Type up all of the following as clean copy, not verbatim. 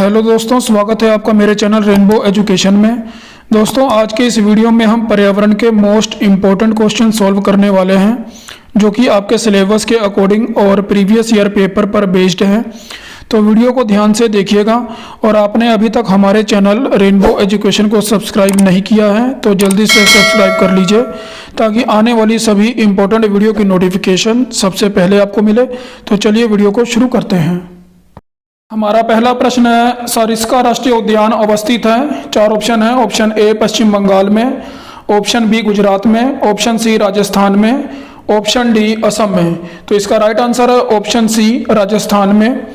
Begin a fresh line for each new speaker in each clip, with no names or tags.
Hello दोस्तों, स्वागत है आपका मेरे चैनल रेनबो एजुकेशन में। दोस्तों, आज के इस वीडियो में हम पर्यावरण के मोस्ट इम्पोर्टेंट क्वेश्चन सॉल्व करने वाले हैं, जो कि आपके सिलेबस के अकॉर्डिंग और प्रीवियस ईयर पेपर पर बेस्ड हैं। तो वीडियो को ध्यान से देखिएगा, और आपने अभी तक हमारे चैनल रेनबो एजुकेशन को सब्सक्राइब नहीं किया है तो जल्दी से सब्सक्राइब कर लीजिए, ताकि आने वाली सभी इम्पोर्टेंट वीडियो की नोटिफिकेशन सबसे पहले आपको मिले। तो चलिए वीडियो को शुरू करते हैं। हमारा पहला प्रश्न है, सरिस्का राष्ट्रीय उद्यान अवस्थित है। चार ऑप्शन है। ऑप्शन ए पश्चिम बंगाल में, ऑप्शन बी गुजरात में, ऑप्शन सी राजस्थान में, ऑप्शन डी असम में। तो इसका राइट आंसर है ऑप्शन सी राजस्थान में।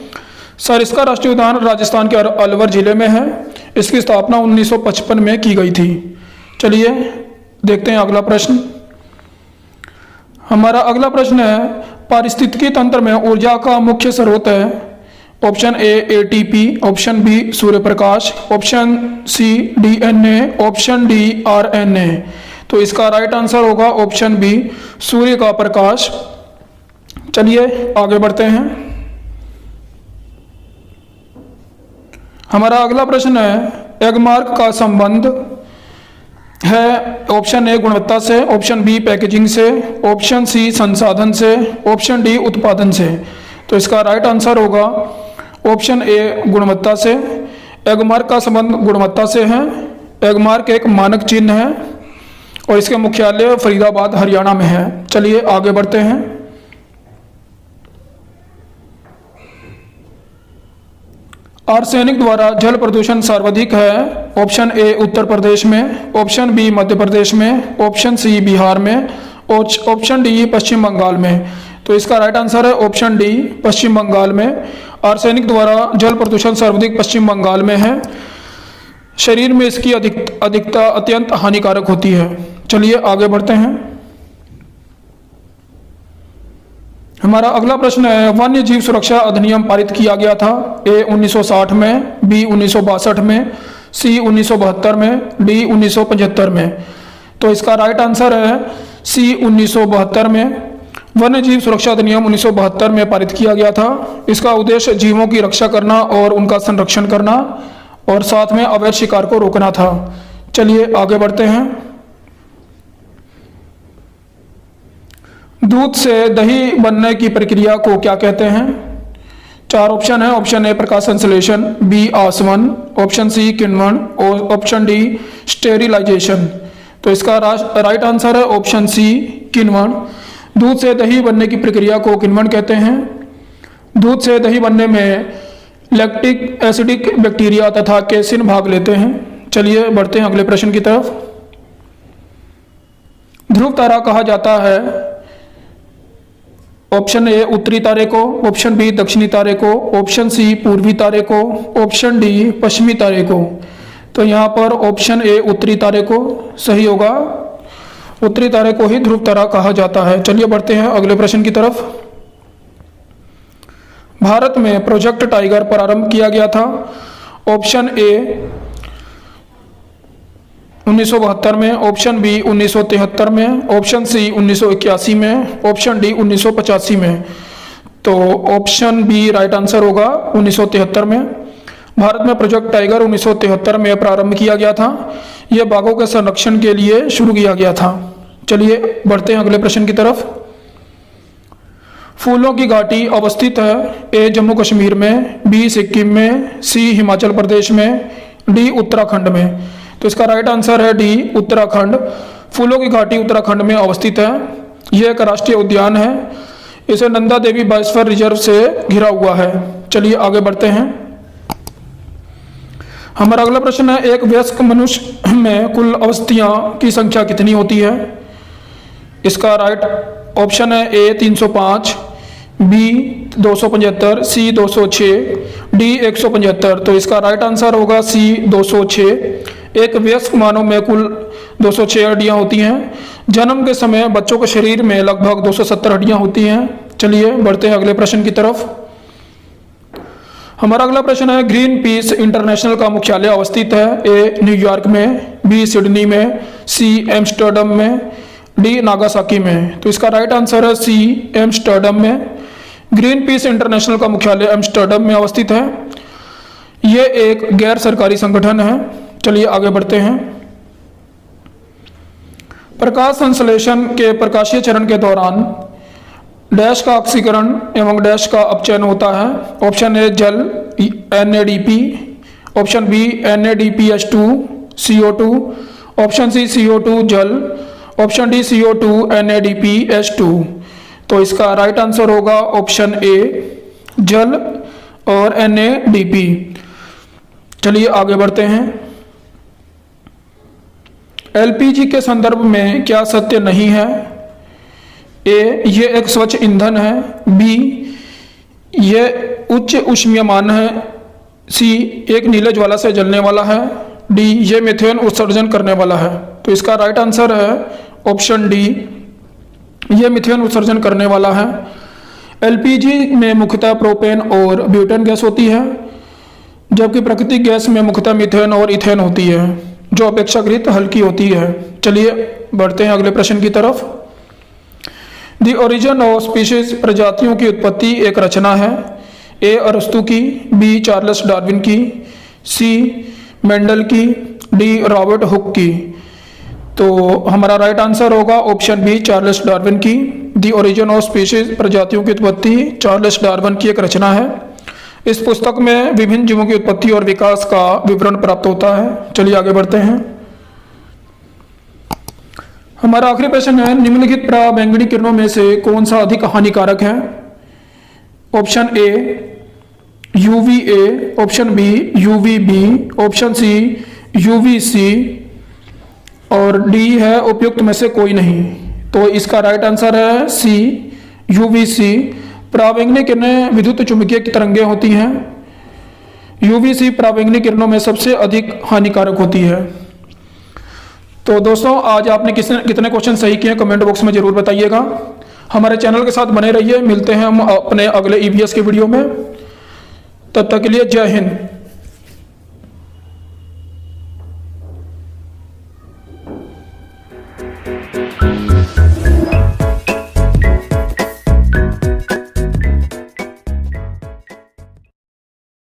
सरिस्का राष्ट्रीय उद्यान राजस्थान के अलवर जिले में है। इसकी स्थापना 1955 में की गई थी। चलिए देखते हैं अगला प्रश्न। हमारा अगला प्रश्न है, पारिस्थितिकी तंत्र में ऊर्जा का मुख्य स्रोत है। Option A ATP, option B सूर्य प्रकाश, option C DNA, option D RNA. तो इसका राइट आंसर होगा ऑप्शन बी सूर्य का प्रकाश। चलिए आगे बढ़ते हैं। हमारा अगला प्रश्न है, एगमार्क का संबंध है। ऑप्शन ए गुणवत्ता से, ऑप्शन बी पैकेजिंग से, ऑप्शन सी संसाधन से, ऑप्शन डी उत्पादन से। तो इसका राइट आंसर होगा ऑप्शन ए गुणवत्ता से। एगमार्क का संबंध गुणवत्ता से है। एगमार्क एक मानक चिन्ह है और इसके मुख्यालय फरीदाबाद हरियाणा में है। चलिए आगे बढ़ते हैं। आर्सेनिक द्वारा जल प्रदूषण सर्वाधिक है। ऑप्शन ए उत्तर प्रदेश में, ऑप्शन बी मध्य प्रदेश में, ऑप्शन सी बिहार में, ऑप्शन डी पश्चिम बंगाल में। तो इसका राइट आंसर है ऑप्शन डी पश्चिम बंगाल में। आर्सेनिक द्वारा जल प्रदूषण सर्वाधिक पश्चिम बंगाल में है। शरीर में इसकी अधिकता अत्यंत हानिकारक होती है। चलिए आगे बढ़ते हैं। हमारा अगला प्रश्न है, वन्य जीव सुरक्षा अधिनियम पारित किया गया था। ए 1960 में, बी 1962 में, सी 1972 में, डी 1975 में। तो इसका राइट आंसर है सी 1972 में। वन्य जीव सुरक्षा अधिनियम 1972 में पारित किया गया था। इसका उद्देश्य जीवों की रक्षा करना और उनका संरक्षण करना, और साथ में अवैध शिकार को रोकना था। चलिए आगे बढ़ते हैं। दूध से दही बनने की प्रक्रिया को क्या कहते हैं? चार ऑप्शन है। ऑप्शन ए प्रकाश संश्लेषण, बी आसवन, ऑप्शन सी किण्वन, और ऑप्शन डी स्टेरिलाइजेशन। तो इसका राइट आंसर है ऑप्शन सी किण्वन। दूध से दही बनने की प्रक्रिया को किण्वन कहते हैं। दूध से दही बनने में लैक्टिक एसिडिक बैक्टीरिया तथा कैसिन भाग लेते हैं। चलिए बढ़ते हैं अगले प्रश्न की तरफ। ध्रुव तारा कहा जाता है। ऑप्शन ए उत्तरी तारे को, ऑप्शन बी दक्षिणी तारे को, ऑप्शन सी पूर्वी तारे को, ऑप्शन डी पश्चिमी तारे को। तो यहाँ पर ऑप्शन ए उत्तरी तारे को सही होगा। उत्तरी तारे को ही ध्रुव तारा कहा जाता है। चलिए बढ़ते हैं अगले प्रश्न की तरफ। भारत में प्रोजेक्ट टाइगर प्रारंभ किया गया था। ऑप्शन ए 1972 में, ऑप्शन बी 1973 में, ऑप्शन सी 1981 में, ऑप्शन डी 1985 में। तो ऑप्शन बी राइट आंसर होगा 1973 में। भारत में प्रोजेक्ट टाइगर 1973 में प्रारंभ किया गया था। यह बाघों के संरक्षण के लिए शुरू किया गया था। चलिए बढ़ते हैं अगले प्रश्न की तरफ। फूलों की घाटी अवस्थित है। ए जम्मू कश्मीर में, बी सिक्किम में, सी हिमाचल प्रदेश में, डी उत्तराखंड में। तो इसका राइट आंसर है डी उत्तराखंड। फूलों की घाटी उत्तराखंड में अवस्थित है। यह एक राष्ट्रीय उद्यान है। इसे नंदा देवी बायोस्फीयर रिजर्व से घिरा हुआ है। चलिए आगे बढ़ते हैं। हमारा अगला प्रश्न है, एक वयस्क मनुष्य में कुल अवस्थियां की संख्या कितनी होती है? इसका राइट ऑप्शन है ए 305, बी 275, सी 206, डी 175। तो इसका राइट आंसर होगा सी 206। एक वयस्क मानव में कुल 206 हड्डियां होती हैं। जन्म के समय बच्चों के शरीर में लगभग 270 हड्डियां होती हैं। चलिए बढ़ते हैं अगले प्रश्न की तरफ। हमारा अगला प्रश्न है, ग्रीन पीस इंटरनेशनल का मुख्यालय अवस्थित है। ए न्यूयॉर्क में, बी सिडनी में, सी एम्स्टर्डम में, डी नागासाकी में। तो इसका राइट आंसर है सी एम्स्टर्डम में। ग्रीन पीस इंटरनेशनल का मुख्यालय एम्स्टर्डम में अवस्थित है। ये एक गैर सरकारी संगठन है। चलिए आगे बढ़ते हैं। प्रकाश संश्लेषण के प्रकाशीय चरण के दौरान डैश का ऑक्सीकरण एवं डैश का अपचयन होता है। ऑप्शन ए जल NADP, option B NADPH2 CO2, option C CO2 जल, ऑप्शन डी CO2 NADPH2। तो इसका राइट आंसर होगा ऑप्शन ए जल और NADP। चलिए आगे बढ़ते हैं। LPG के संदर्भ में क्या सत्य नहीं है? ए ये एक स्वच्छ ईंधन है, बी ये उच्च ऊष्मीयमान है, सी एक नीले ज्वाला से जलने वाला है, डी ये मीथेन उत्सर्जन करने वाला है। तो इसका राइट आंसर है ऑप्शन डी ये मीथेन उत्सर्जन करने वाला है। LPG में मुख्यतः प्रोपेन और ब्यूटेन गैस होती है, जबकि प्राकृतिक गैस में मुख्यतः मीथेन और इथेन होती है, जो अपेक्षाकृत हल्की होती है। चलिए बढ़ते हैं अगले प्रश्न की तरफ। द ओरिजिन ऑफ स्पीशीज प्रजातियों की उत्पत्ति एक रचना है। ए अरस्तु की, बी चार्ल्स डार्विन की, सी मेंडल की, डी रॉबर्ट हुक की। तो हमारा राइट आंसर होगा ऑप्शन बी चार्ल्स डार्विन की। द ओरिजिन ऑफ स्पीशीज प्रजातियों की उत्पत्ति चार्ल्स डार्विन की एक रचना है। इस पुस्तक में विभिन्न जीवों की उत्पत्ति और विकास का विवरण प्राप्त होता है। चलिए आगे बढ़ते हैं। हमारा आखिरी प्रश्न है, निम्नलिखित पराबैंगनी किरणों में से कौन सा अधिक हानिकारक है? Option A UVA, option B UVB, option C UVC और डी है उपयुक्त में से कोई नहीं। तो इसका राइट आंसर है सी UVC। पराबैंगनी किरणें विद्युत चुंबकीय तरंगें होती हैं। UVC पराबैंगनी किरणों में सबसे अधिक हानिकारक होती है। तो दोस्तों आज आपने कितने क्वेश्चन सही किए कमेंट बॉक्स में जरूर बताइएगा। हमारे चैनल के साथ बने रहिए। मिलते हैं हम अपने अगले EVS के वीडियो में। तब तक के लिए जय हिंद।